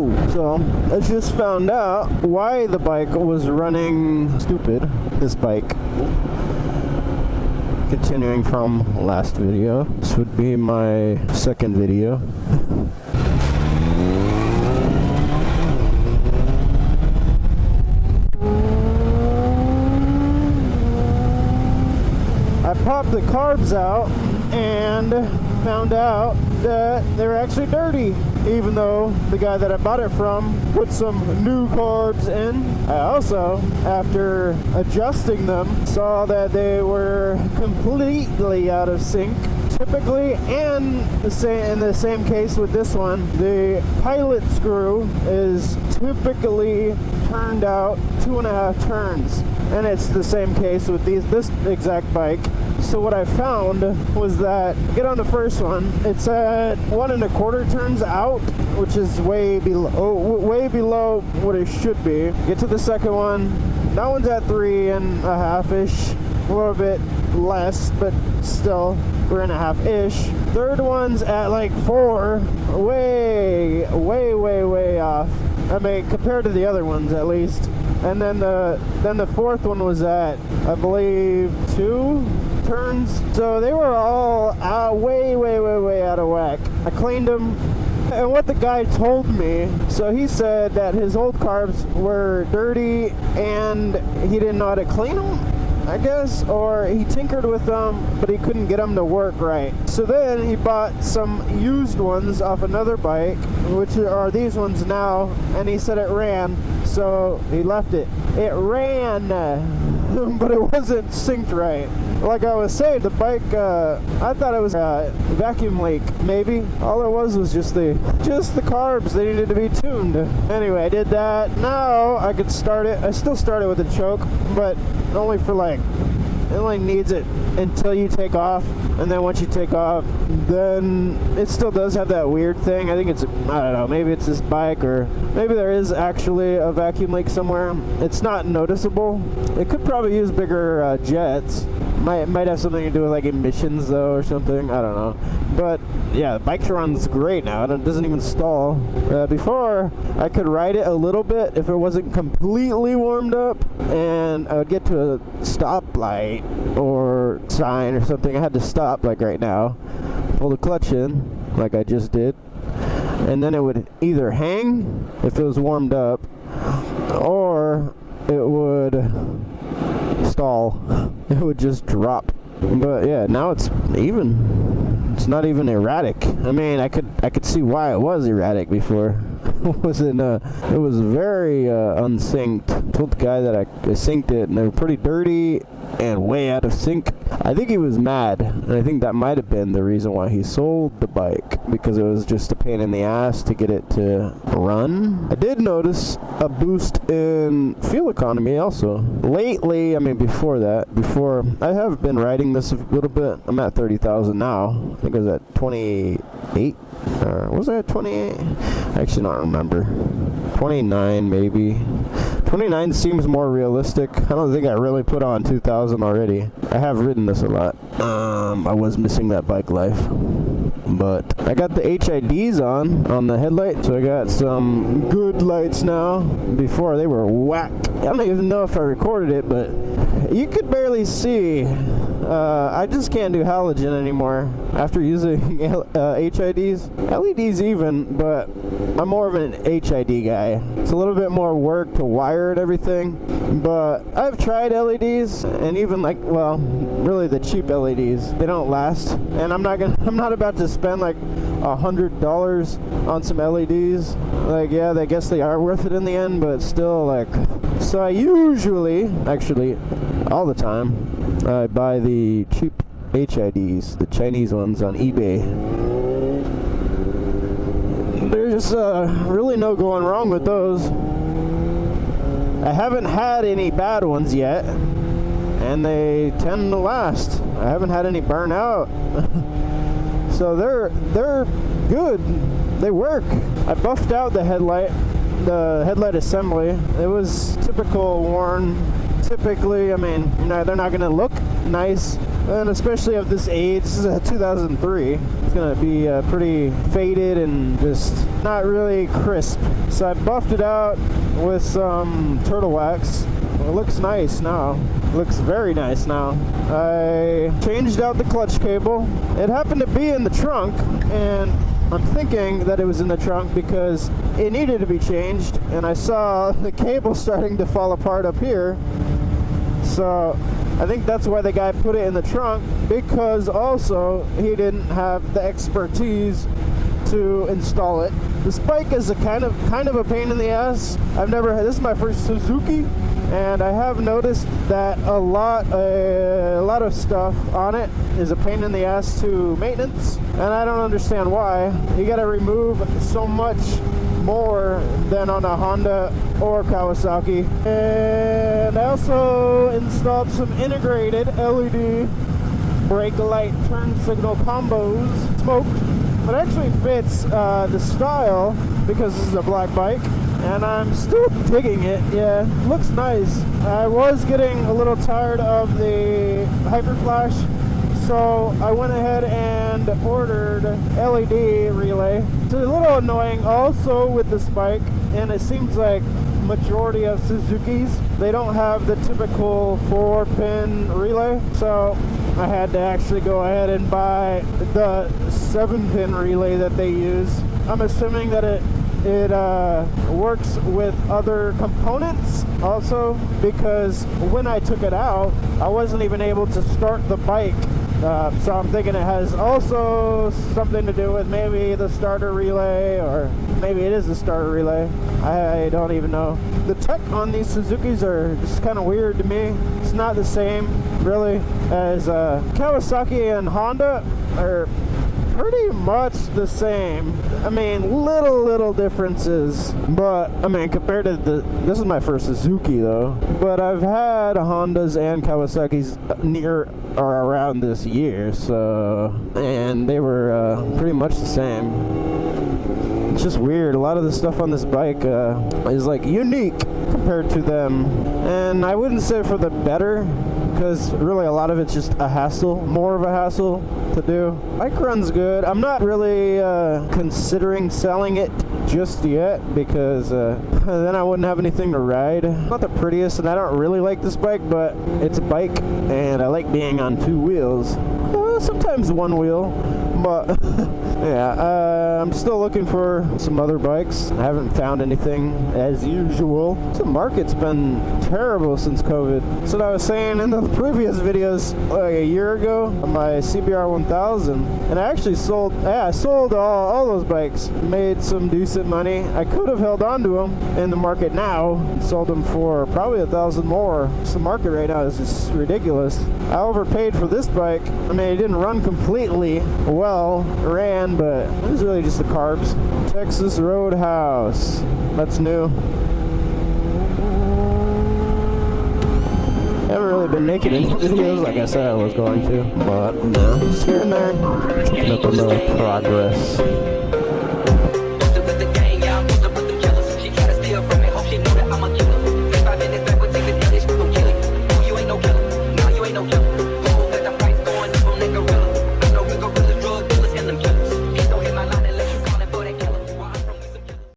Whoa! So I just found out why the bike was running stupid. This bike. Continuing from last video, this would be my second video. I popped the carbs out and found out that they're actually dirty, even though the guy that I bought it from put some new carbs in. I also, after adjusting them, saw that they were completely out of sync. Typically, and in the same case with this one, the pilot screw is typically turned out 2.5 turns, and it's the same case with this exact bike. So what I found was that, get on the first one, it's at 1.25 turns out, which is way below what it should be. Get to the second one, that one's at 3.5-ish, a little bit less, but still 3.5-ish. Third one's at like 4, way off. I mean, compared to the other ones at least. And then the fourth one was at, I believe, 2 turns. So they were all way out of whack. I cleaned them. And what the guy told me, so he said that his old carbs were dirty and he didn't know how to clean them, I guess, or he tinkered with them, but he couldn't get them to work right. So then he bought some used ones off another bike, which are these ones now, and he said it ran, so he left it. It ran, but it wasn't synced right. Like I was saying, the bike, I thought it was a vacuum leak, maybe. All it was just the carbs. They needed to be tuned. Anyway, I did that. Now I could start it. I still start it with a choke, but only for like, it only needs it until you take off, and then once you take off, then it still does have that weird thing. I think it's, I don't know, maybe it's this bike, or maybe there is actually a vacuum leak somewhere. It's not noticeable. It could probably use bigger jets. Might have something to do with like emissions though, or something. I don't know. But yeah, the bike runs great now. It doesn't even stall. Before, I could ride it a little bit if it wasn't completely warmed up, and I would get to a stoplight or sign or something. I had to stop, like right now, pull the clutch in, like I just did, and then it would either hang if it was warmed up, or it would stall. It would just drop. But yeah, now it's even. It's not even erratic. I mean, I could see why it was erratic before. It was very unsynced. I told the guy that I synced it, and they were pretty dirty and way out of sync. I think he was mad, and I think that might have been the reason why he sold the bike, because it was just a pain in the ass to get it to run. I did notice a boost in fuel economy also. Lately, I mean before I have been riding this a little bit. I'm at 30,000 now. I think I was at 28. Was I at 28? I actually don't remember. 29 maybe. 29 seems more realistic. I don't think I really put on 2,000 already. I have ridden this a lot. I was missing that bike life. But I got the HIDs on the headlight, so I got some good lights now. Before they were whack. I don't even know if I recorded it, but you could barely see. I just can't do halogen anymore after using HIDs. LEDs even, but I'm more of an HID guy. It's a little bit more work to wire and everything, but I've tried LEDs, and even like, well, really the cheap LEDs, they don't last, and I'm not about to spend like $100 on some LEDs. Like, yeah, I guess they are worth it in the end, but still, like, so I usually, actually, all the time, I buy the cheap HIDs, the Chinese ones on eBay. There's really no going wrong with those. I haven't had any bad ones yet, and they tend to last. I haven't had any burn out. So they're good. They work. I buffed out the headlight assembly. It was typical worn. Typically, I mean, you know, they're not going to look nice and especially of this age. This is a 2003. It's gonna be pretty faded and just not really crisp. So I buffed it out with some turtle wax. It looks nice now. It looks very nice now. I changed out the clutch cable. It happened to be in the trunk, and I'm thinking that it was in the trunk because it needed to be changed, and I saw the cable starting to fall apart up here. So I think that's why the guy put it in the trunk, because also he didn't have the expertise to install it. This bike is a kind of a pain in the ass. I've never had, this is my first Suzuki, and I have noticed that a lot of stuff on it is a pain in the ass to maintenance, and I don't understand why. You gotta remove so much more than on a Honda or Kawasaki. And I also installed some integrated LED brake light turn signal combos, smoked. It actually fits the style because this is a black bike, and I'm still digging it. Yeah, looks nice. I was getting a little tired of the Hyper Flash, so I went ahead and ordered LED relay. It's a little annoying also with this bike, and it seems like majority of Suzuki's, they don't have the typical 4-pin relay, so I had to actually go ahead and buy the 7-pin relay that they use. I'm assuming that it works with other components also, because when I took it out, I wasn't even able to start the bike. So I'm thinking it has also something to do with maybe the starter relay, or maybe it is the starter relay. I don't even know. The tech on these Suzukis are just kind of weird to me. It's not the same really as Kawasaki and Honda are pretty much the same. I mean, little differences, but I mean, compared to this is my first Suzuki though, but I've had Hondas and Kawasaki's near or around this year, so, and they were pretty much the same. It's just weird. A lot of the stuff on this bike is like unique compared to them, and I wouldn't say for the better, because really a lot of it's just a hassle, more of a hassle to do. Bike runs good. I'm not really considering selling it just yet, because then I wouldn't have anything to ride. Not the prettiest, and I don't really like this bike, but it's a bike, and I like being on 2 wheels. Sometimes 1 wheel, but yeah, I'm still looking for some other bikes. I haven't found anything as usual. The market's been terrible since COVID. That's what I was saying in the previous videos like a year ago, my CBR 1000, and I actually sold, I sold all those bikes, made some decent money. I could have held on to them in the market now and sold them for probably $1,000 more. So the market right now is just ridiculous. I overpaid for this bike. I mean, it didn't run completely well, ran, but it was really just the carbs. Texas Roadhouse, that's new. Haven't really been making any videos like I said I was going to, but no, just here and there, checking up on the progress.